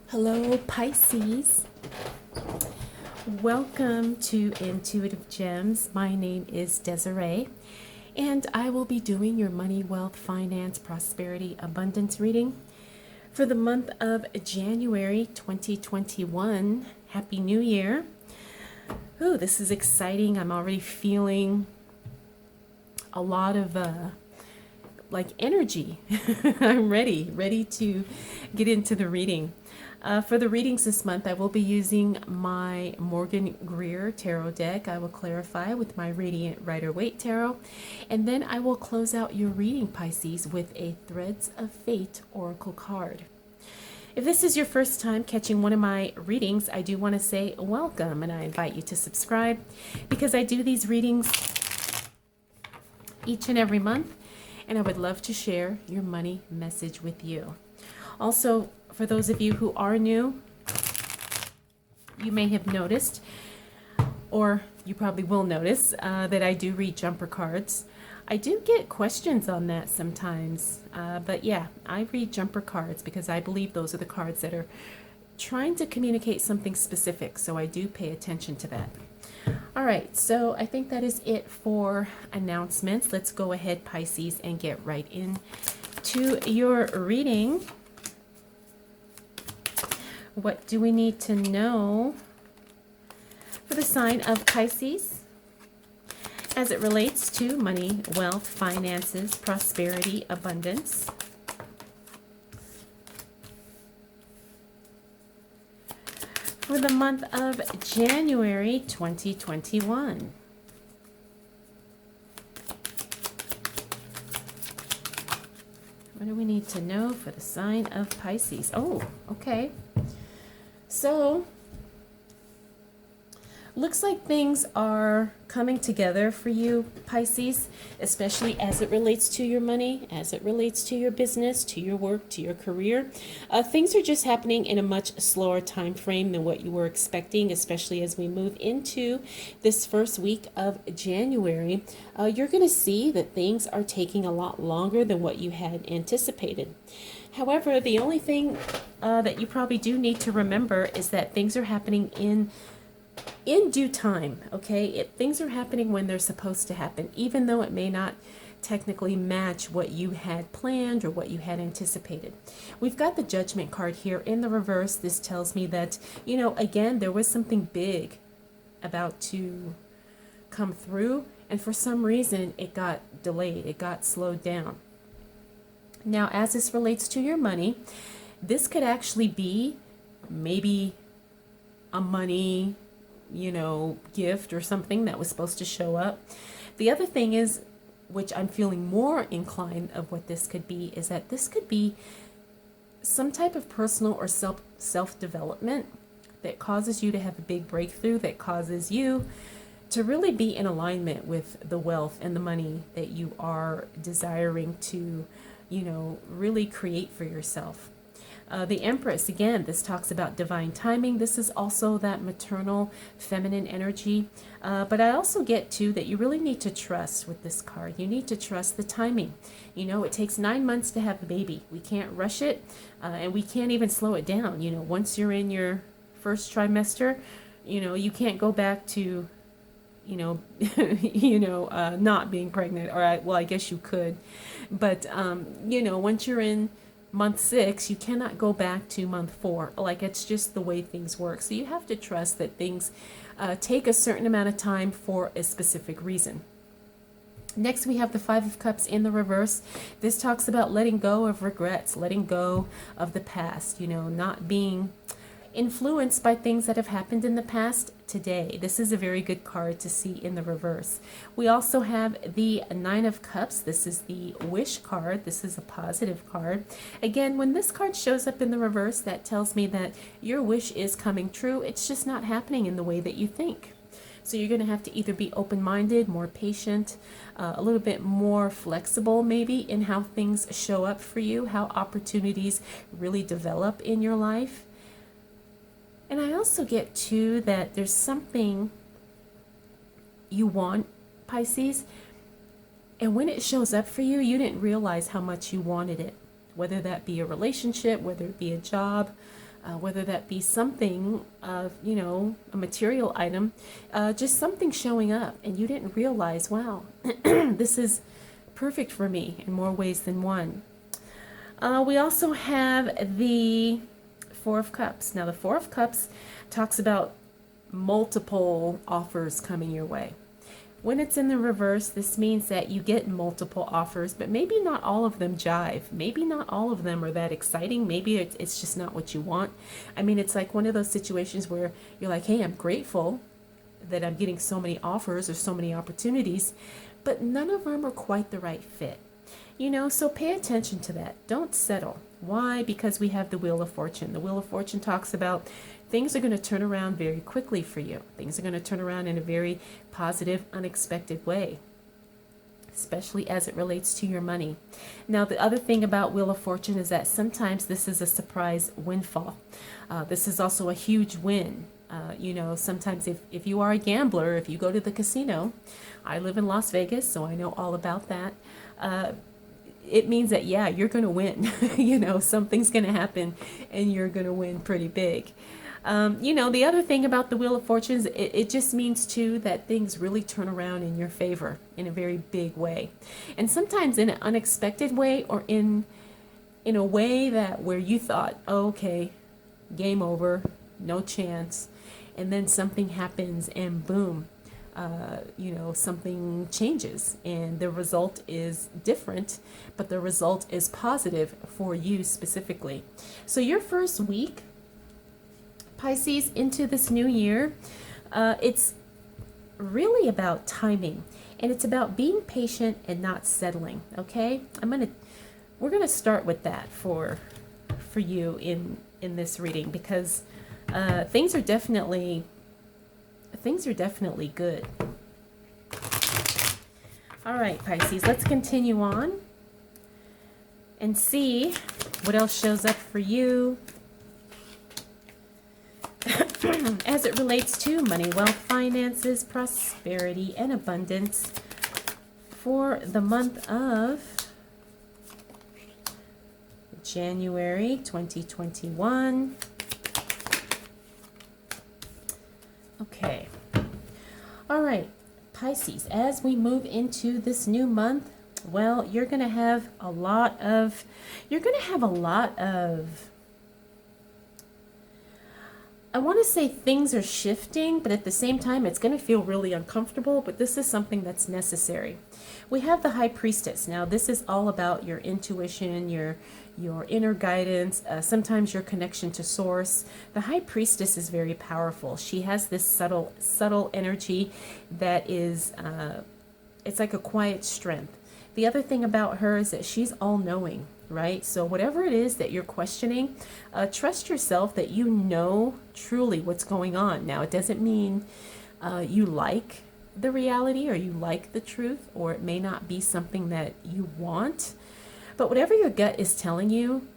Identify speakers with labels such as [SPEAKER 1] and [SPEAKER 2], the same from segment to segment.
[SPEAKER 1] Hello, Pisces. Welcome to Intuitive Gems. My name is Desiree, and I will be doing your money, wealth, finance, prosperity, abundance reading for the month of January 2021. Happy New Year. Ooh, this is exciting. I'm already feeling a lot of energy. I'm ready to get into the reading. For the readings this month, I will be using my Morgan Greer Tarot deck. I will clarify with my Radiant Rider-Waite Tarot. And then I will close out your reading, Pisces, with a Threads of Fate Oracle card. If this is your first time catching one of my readings, I do want to say welcome, and I invite you to subscribe because I do these readings each and every month, and I would love to share your money message with you. Also, for those of you who are new, you may have noticed, or you probably will notice, that I do read jumper cards. I do get questions on that sometimes, but yeah, I read jumper cards because I believe those are the cards that are trying to communicate something specific, so I do pay attention to that. All right, so I think that is it for announcements. Let's go ahead, Pisces, and get right into your reading. What do we need to know for the sign of Pisces as it relates to money, wealth, finances, prosperity, abundance? For the month of January 2021. What do we need to know for the sign of Pisces? Oh, okay. So, looks like things are coming together for you, Pisces, especially as it relates to your money, as it relates to your business, to your work, to your career. Things are just happening in a much slower time frame than what you were expecting, especially as we move into this first week of January. You're going to see that things are taking a lot longer than what you had anticipated. However, the only thing that you probably do need to remember is that things are happening in due time, okay? Things are happening when they're supposed to happen, even though it may not technically match what you had planned or what you had anticipated. We've got the Judgment card here in the reverse. This tells me that, again, there was something big about to come through, and for some reason it got delayed, it got slowed down. Now, as this relates to your money, this could actually be maybe a money, gift or something that was supposed to show up. The other thing is, which I'm feeling more inclined of what this could be, is that this could be some type of personal or self-development that causes you to have a big breakthrough, that causes you to really be in alignment with the wealth and the money that you are desiring to, really create for yourself. The Empress, again, this talks about divine timing. This is also that maternal, feminine energy. But I also get, too, that you really need to trust with this card. You need to trust the timing. It takes 9 months to have a baby. We can't rush it, and we can't even slow it down. Once you're in your first trimester, you can't go back to, not being pregnant. Or, I guess you could. But, once you're in month 6, you cannot go back to month 4. It's just the way things work. So you have to trust that things take a certain amount of time for a specific reason. Next, we have the Five of Cups in the reverse. This talks about letting go of regrets, letting go of the past, not being influenced by things that have happened in the past today. This is a very good card to see in the reverse. We also have the Nine of Cups. This is the Wish card. This is a positive card. Again, when this card shows up in the reverse, that tells me that your wish is coming true. It's just not happening in the way that you think. So you're going to have to either be open-minded, more patient, a little bit more flexible maybe in how things show up for you, how opportunities really develop in your life. And I also get, too, that there's something you want, Pisces, and when it shows up for you, you didn't realize how much you wanted it, whether that be a relationship, whether it be a job, whether that be something of, a material item, just something showing up and you didn't realize, wow, this is perfect for me in more ways than one. We also have the Four of Cups. Now, the Four of Cups talks about multiple offers coming your way. When it's in the reverse, this means that you get multiple offers, but maybe not all of them jive. Maybe not all of them are that exciting. Maybe it's just not what you want. I mean, it's like one of those situations where you're like, hey, I'm grateful that I'm getting so many offers or so many opportunities, but none of them are quite the right fit. So pay attention to that. Don't settle. Why? Because we have the Wheel of Fortune. The Wheel of Fortune talks about things are going to turn around very quickly for you. Things are going to turn around in a very positive, unexpected way, especially as it relates to your money. Now, the other thing about Wheel of Fortune is that sometimes this is a surprise windfall. This is also a huge win. Sometimes if you are a gambler, if you go to the casino, I live in Las Vegas, so I know all about that. It means that, yeah, you're going to win. Something's going to happen and you're going to win pretty big. The other thing about the Wheel of Fortune is it just means too that things really turn around in your favor in a very big way. And sometimes in an unexpected way, or in a way that where you thought, oh, okay, game over, no chance. And then something happens and boom, something changes and the result is different, but the result is positive for you specifically. So your first week, Pisces, into this new year, it's really about timing, and it's about being patient and not settling. Okay, we're gonna start with that for you in this reading, because things are definitely good. All right, Pisces, let's continue on and see what else shows up for you as it relates to money, wealth, finances, prosperity, and abundance for the month of January 2021. Okay. All right, Pisces, as we move into this new month, well, you're going to have a lot of I want to say things are shifting, but at the same time, it's going to feel really uncomfortable, but this is something that's necessary. We have the High Priestess. Now, this is all about your intuition, your inner guidance, sometimes your connection to source. The High Priestess is very powerful. She has this subtle energy that is, it's like a quiet strength. The other thing about her is that she's all-knowing, right? So whatever it is that you're questioning, trust yourself that you know truly what's going on. Now, it doesn't mean you like the reality or you like the truth, or it may not be something that you want. But whatever your gut is telling you,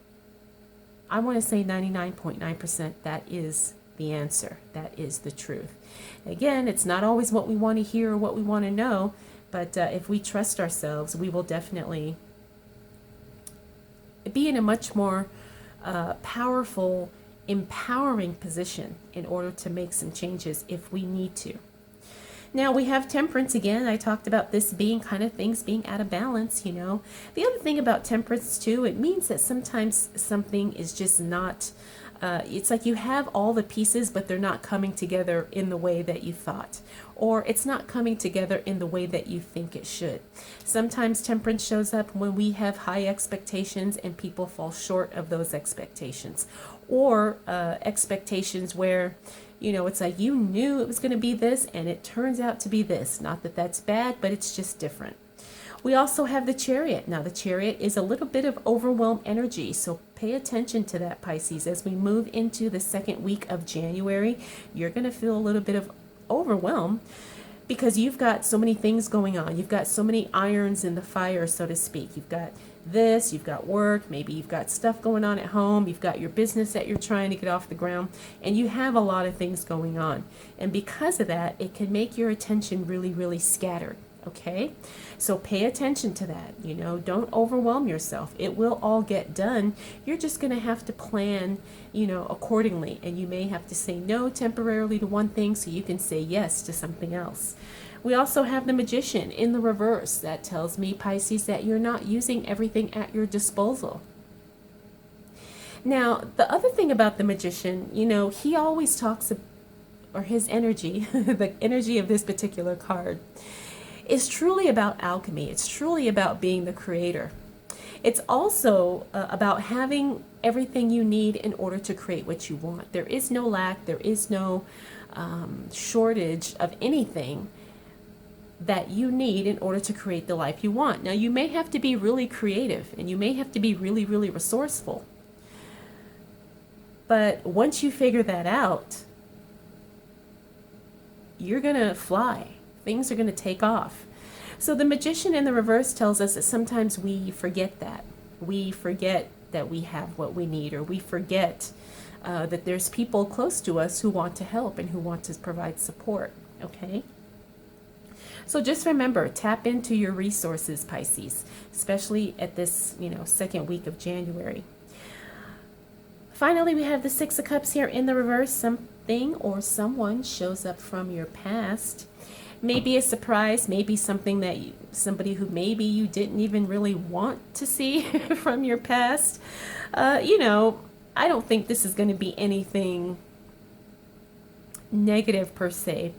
[SPEAKER 1] I want to say 99.9% that is the answer. That is the truth. Again, it's not always what we want to hear or what we want to know, but if we trust ourselves, we will definitely be in a much more powerful, empowering position in order to make some changes if we need to. Now, we have Temperance again. I talked about this being kind of things being out of balance, The other thing about Temperance too, it means that sometimes something is just not, it's like you have all the pieces, but they're not coming together in the way that you thought, or it's not coming together in the way that you think it should. Sometimes Temperance shows up when we have high expectations and people fall short of those expectations, or expectations where it's like you knew it was going to be this and it turns out to be this. Not that that's bad, but it's just different. We also have the Chariot. Now, the Chariot is a little bit of overwhelmed energy, so pay attention to that, Pisces. As we move into the second week of January, you're going to feel a little bit of overwhelm because you've got so many things going on. You've got so many irons in the fire, so to speak. You've got this, you've got work, maybe you've got stuff going on at home, you've got your business that you're trying to get off the ground, and you have a lot of things going on. And because of that, it can make your attention really, really scattered. Okay, so pay attention to that. Don't overwhelm yourself. It will all get done. You're just going to have to plan, accordingly. And you may have to say no temporarily to one thing so you can say yes to something else. We also have the Magician in the reverse. That tells me, Pisces, that you're not using everything at your disposal. Now, the other thing about the Magician, he always talks, or his energy, the energy of this particular card, is truly about alchemy. It's truly about being the creator. It's also about having everything you need in order to create what you want. There is no lack. There is no shortage of anything that you need in order to create the life you want. Now, you may have to be really creative and you may have to be really, really resourceful. But once you figure that out, you're going to fly. Things are going to take off. So the Magician in the reverse tells us that sometimes we forget that. We forget that we have what we need, or we forget that there's people close to us who want to help and who want to provide support. Okay? So just remember, tap into your resources, Pisces, especially at this, second week of January. Finally, we have the Six of Cups here in the reverse. Something or someone shows up from your past. Maybe a surprise, maybe something that somebody who maybe you didn't even really want to see from your past. I don't think this is going to be anything negative per se.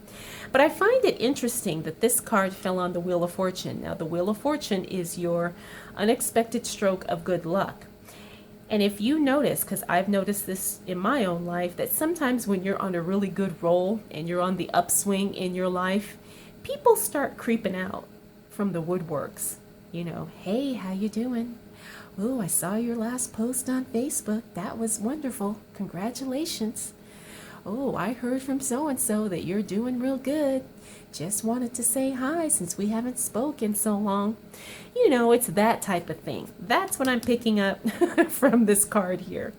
[SPEAKER 1] But I find it interesting that this card fell on the Wheel of Fortune. Now, the Wheel of Fortune is your unexpected stroke of good luck. And if you notice, because I've noticed this in my own life, that sometimes when you're on a really good roll and you're on the upswing in your life, people start creeping out from the woodworks. Hey, how you doing? Oh, I saw your last post on Facebook. That was wonderful. Congratulations. Oh, I heard from so-and-so that you're doing real good. Just wanted to say hi since we haven't spoken so long. It's that type of thing. That's what I'm picking up from this card here.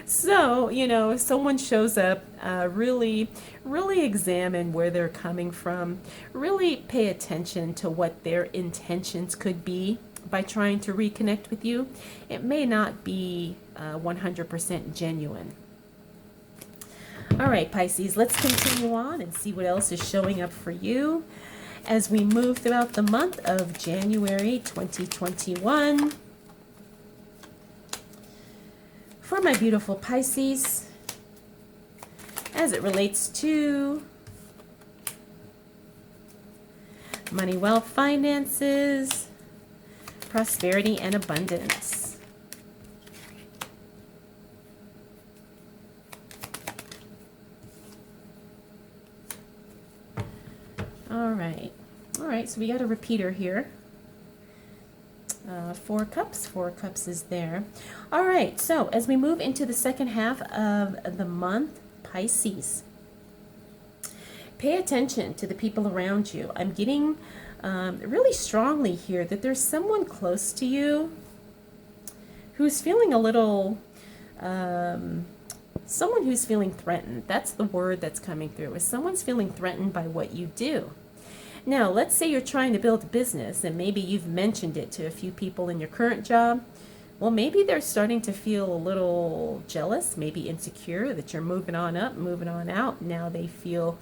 [SPEAKER 1] So, if someone shows up, really examine where they're coming from. Really pay attention to what their intentions could be by trying to reconnect with you. It may not be 100% genuine. All right, Pisces, let's continue on and see what else is showing up for you as we move throughout the month of January 2021. For my beautiful Pisces, as it relates to money, wealth, finances, prosperity, and abundance. All right, so we got a repeater here. 4 cups. 4 cups is there. All right, so as we move into the second half of the month, Pisces, pay attention to the people around you. I'm getting really strongly here that there's someone close to you who's feeling a little, someone who's feeling threatened. That's the word that's coming through, is someone's feeling threatened by what you do. Now, let's say you're trying to build a business and maybe you've mentioned it to a few people in your current job. Well, maybe they're starting to feel a little jealous, maybe insecure that you're moving on up, moving on out. Now they feel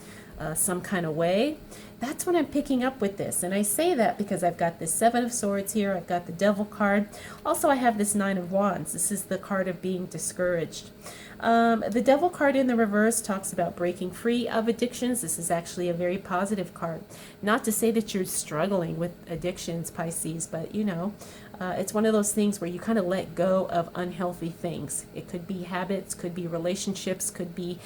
[SPEAKER 1] some kind of way. That's what I'm picking up with this. And I say that because I've got this 7 of Swords here. I've got the Devil card. Also, I have this 9 of Wands. This is the card of being discouraged. The Devil card in the reverse talks about breaking free of addictions. This is actually a very positive card. Not to say that you're struggling with addictions, Pisces, but it's one of those things where you kind of let go of unhealthy things. It could be habits, could be relationships, could be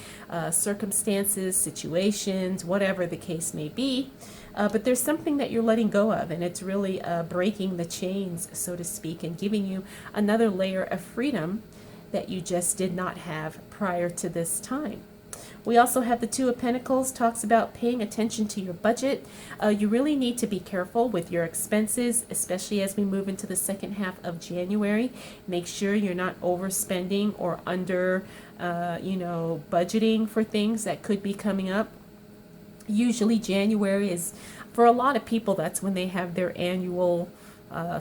[SPEAKER 1] circumstances, situations, whatever the case may be. But there's something that you're letting go of, and it's really breaking the chains, so to speak, and giving you another layer of freedom that you just did not have prior to this time. We also have the 2 of Pentacles, talks about paying attention to your budget. You really need to be careful with your expenses, especially as we move into the second half of January. Make sure you're not overspending or under, budgeting for things that could be coming up. Usually January is For a lot of people, that's when they have their annual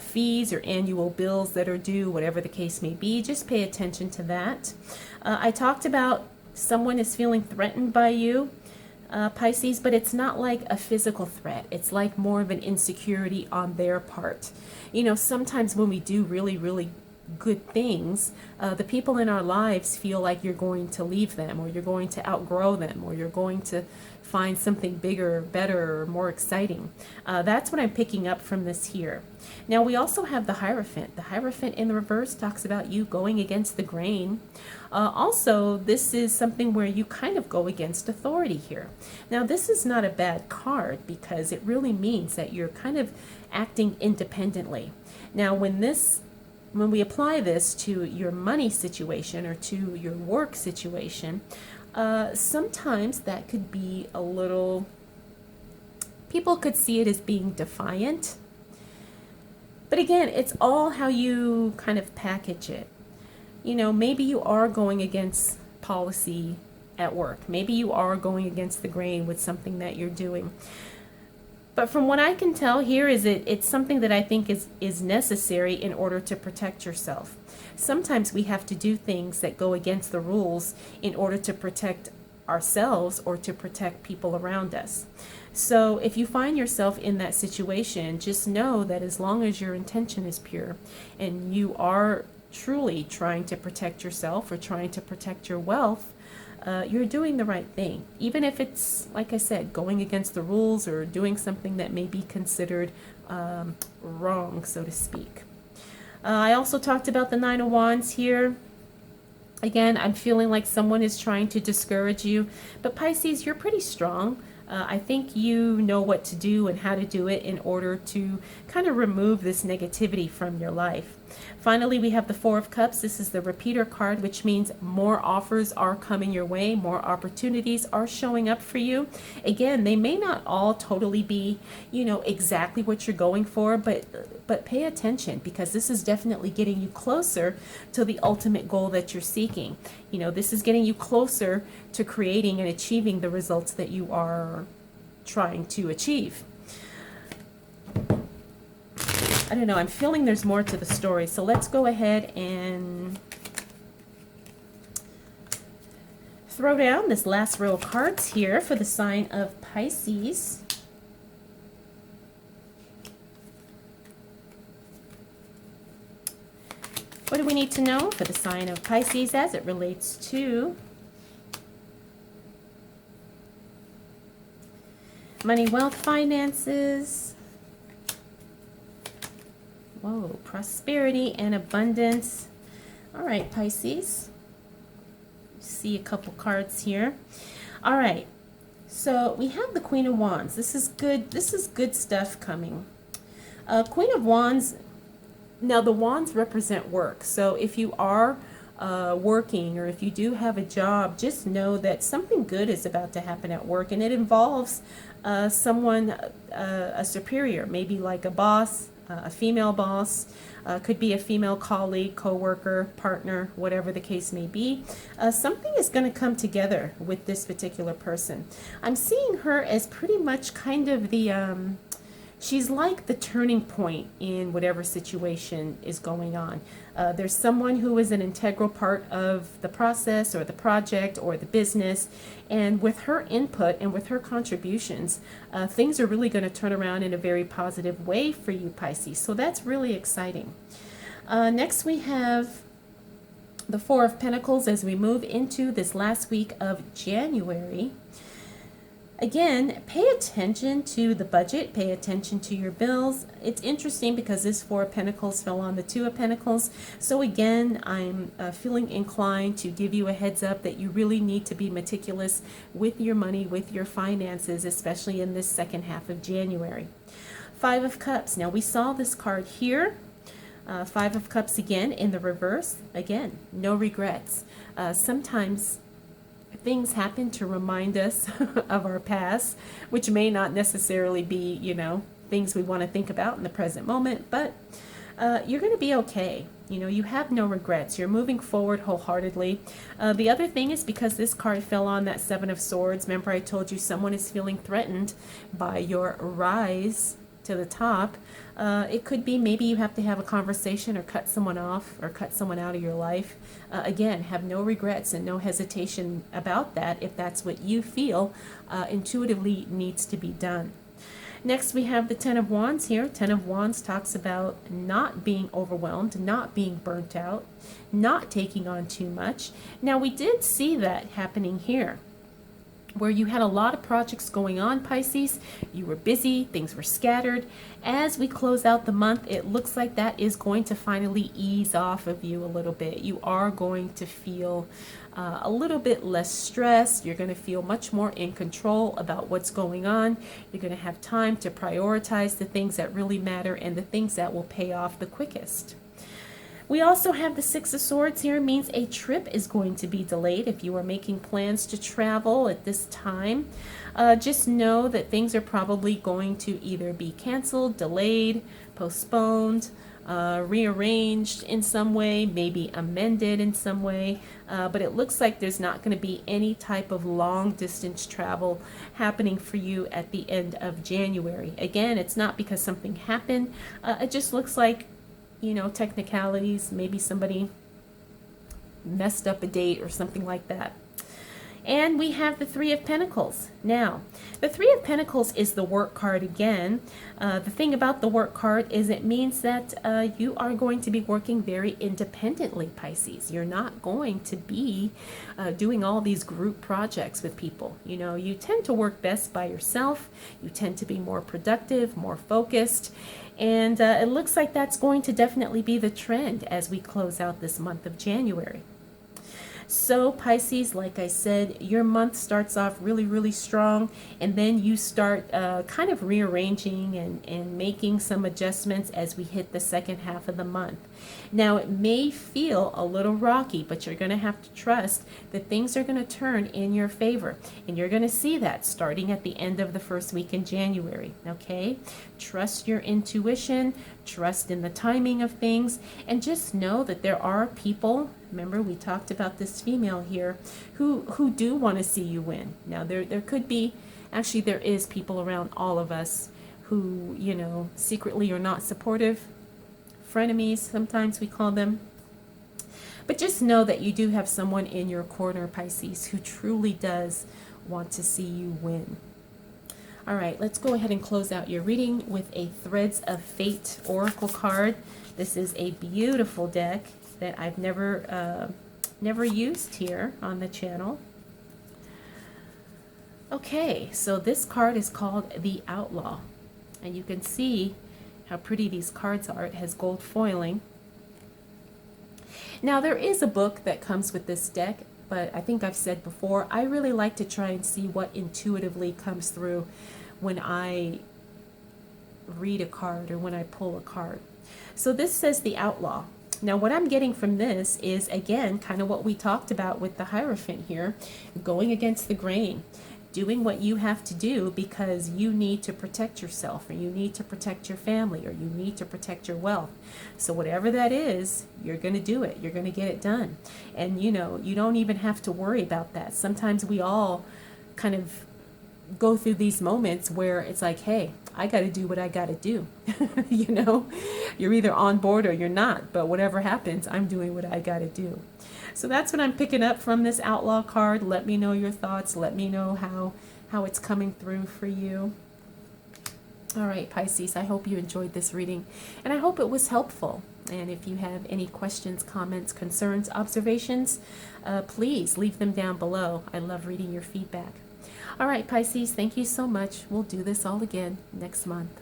[SPEAKER 1] fees or annual bills that are due, whatever the case may be. Just pay attention to that. I talked about someone is feeling threatened by you, Pisces, but it's not like a physical threat. It's like more of an insecurity on their part. You know, sometimes when we do really, really good things, the people in our lives feel like you're going to leave them, or you're going to outgrow them, or you're going to find something bigger, better, or more exciting. That's what I'm picking up from this here. Now we also have the Hierophant. The Hierophant in the reverse talks about you going against the grain. Also, this is something where you kind of go against authority here. Now this is not a bad card because it really means that you're kind of acting independently. Now when we apply this to your money situation or to your work situation, sometimes that could be a little, people could see it as being defiant. But again, it's all how you kind of package it. You know, maybe you are going against policy at work. Maybe you are going against the grain with something that you're doing. But from what I can tell here is it's something that I think is necessary in order to protect yourself. Sometimes we have to do things that go against the rules in order to protect ourselves or to protect people around us. So if you find yourself in that situation, just know that as long as your intention is pure and you are truly trying to protect yourself or trying to protect your wealth, you're doing the right thing. Even if it's, like I said, going against the rules or doing something that may be considered wrong, so to speak. I also talked about the Nine of Wands here. Again, I'm feeling like someone is trying to discourage you, but Pisces, you're pretty strong. I think you know what to do and how to do it in order to kind of remove this negativity from your life. Finally, we have the Four of Cups. This is the repeater card, which means more offers are coming your way, more opportunities are showing up for you. Again, they may not all totally be, you know, exactly what you're going for, but pay attention because this is definitely getting you closer to the ultimate goal that you're seeking. You know, this is getting you closer to creating and achieving the results that you are trying to achieve. I don't know, I'm feeling there's more to the story. So let's go ahead and throw down this last row of cards here for the sign of Pisces. What do we need to know for the sign of Pisces as it relates to money, wealth, finances? Whoa, prosperity and abundance. All right, Pisces. See a couple cards here. All right, so we have the Queen of Wands. This is good. This is good stuff coming. Queen of Wands. Now the wands represent work. So if you are working or if you do have a job, just know that something good is about to happen at work, and it involves someone, a superior, maybe like a boss. A female boss, could be a female colleague, co-worker, partner, whatever the case may be. Something is going to come together with this particular person. I'm seeing her as pretty much kind of the, she's like the turning point in whatever situation is going on. There's someone who is an integral part of the process or the project or the business, and with her input and with her contributions, things are really going to turn around in a very positive way for you, Pisces. So that's really exciting. Next we have the Four of Pentacles as we move into this last week of January. Again, pay attention to the budget, pay attention to your bills. It's interesting because this Four of Pentacles fell on the Two of Pentacles. So again, I'm feeling inclined to give you a heads up that you really need to be meticulous with your money, with your finances, especially in this second half of January. Five of Cups. Now we saw this card here. Five of Cups again in the reverse. Again, no regrets. Sometimes things happen to remind us of our past, which may not necessarily be, you know, things we want to think about in the present moment, but you're going to be okay. You know, you have no regrets. You're moving forward wholeheartedly. The other thing is, because this card fell on that Seven of Swords, remember I told you someone is feeling threatened by your rise to the top. It could be maybe you have to have a conversation or cut someone off or cut someone out of your life. Again, have no regrets and no hesitation about that if that's what you feel intuitively needs to be done. Next, we have the Ten of Wands here. Ten of Wands talks about not being overwhelmed, not being burnt out, not taking on too much. Now, we did see that happening here, where you had a lot of projects going on, Pisces. You were busy, things were scattered. As we close out the month, it looks like that is going to finally ease off of you a little bit. You are going to feel a little bit less stressed. You're going to feel much more in control about what's going on. You're going to have time to prioritize the things that really matter and the things that will pay off the quickest. We also have the Six of Swords here. It means a trip is going to be delayed if you are making plans to travel at this time. Just know that things are probably going to either be canceled, delayed, postponed, rearranged in some way, maybe amended in some way. But it looks like there's not going to be any type of long distance travel happening for you at the end of January. Again, it's not because something happened. It just looks like, you know, technicalities, maybe somebody messed up a date or something like that. And we have the Three of Pentacles. Now, the Three of Pentacles is the work card again. The thing about the work card is it means that you are going to be working very independently, Pisces. You're not going to be doing all these group projects with people. You know, you tend to work best by yourself. You tend to be more productive, more focused. And it looks like that's going to definitely be the trend as we close out this month of January. So Pisces, like I said, your month starts off really, really strong, and then you start kind of rearranging and making some adjustments as we hit the second half of the month. Now, it may feel a little rocky, but you're going to have to trust that things are going to turn in your favor, and you're going to see that starting at the end of the first week in January, okay? Trust your intuition, trust in the timing of things, and just know that there are people, remember we talked about this female here, who do want to see you win. Now, there could be, actually there is people around all of us who, you know, secretly are not supportive, frenemies, sometimes we call them. But just know that you do have someone in your corner, Pisces, who truly does want to see you win. All right, let's go ahead and close out your reading with a Threads of Fate Oracle card. This is a beautiful deck that I've never used here on the channel. Okay, so this card is called the Outlaw, and you can see how pretty these cards are. It has gold foiling. Now, there is a book that comes with this deck, but I think I've said before, I really like to try and see what intuitively comes through when I read a card or when I pull a card. So this says the Outlaw. Now, what I'm getting from this is, again, kind of what we talked about with the Hierophant here, going against the grain, doing what you have to do because you need to protect yourself, or you need to protect your family, or you need to protect your wealth. So whatever that is, you're going to do it. You're going to get it done. And, you know, you don't even have to worry about that. Sometimes we all kind of go through these moments where it's like, hey, I got to do what I got to do. You know, you're either on board or you're not, but whatever happens, I'm doing what I got to do. So that's what I'm picking up from this Outlaw card. Let me know your thoughts. Let me know how it's coming through for you. All right, Pisces, I hope you enjoyed this reading, and I hope it was helpful. And if you have any questions, comments, concerns, observations, please leave them down below. I love reading your feedback. All right, Pisces, thank you so much. We'll do this all again next month.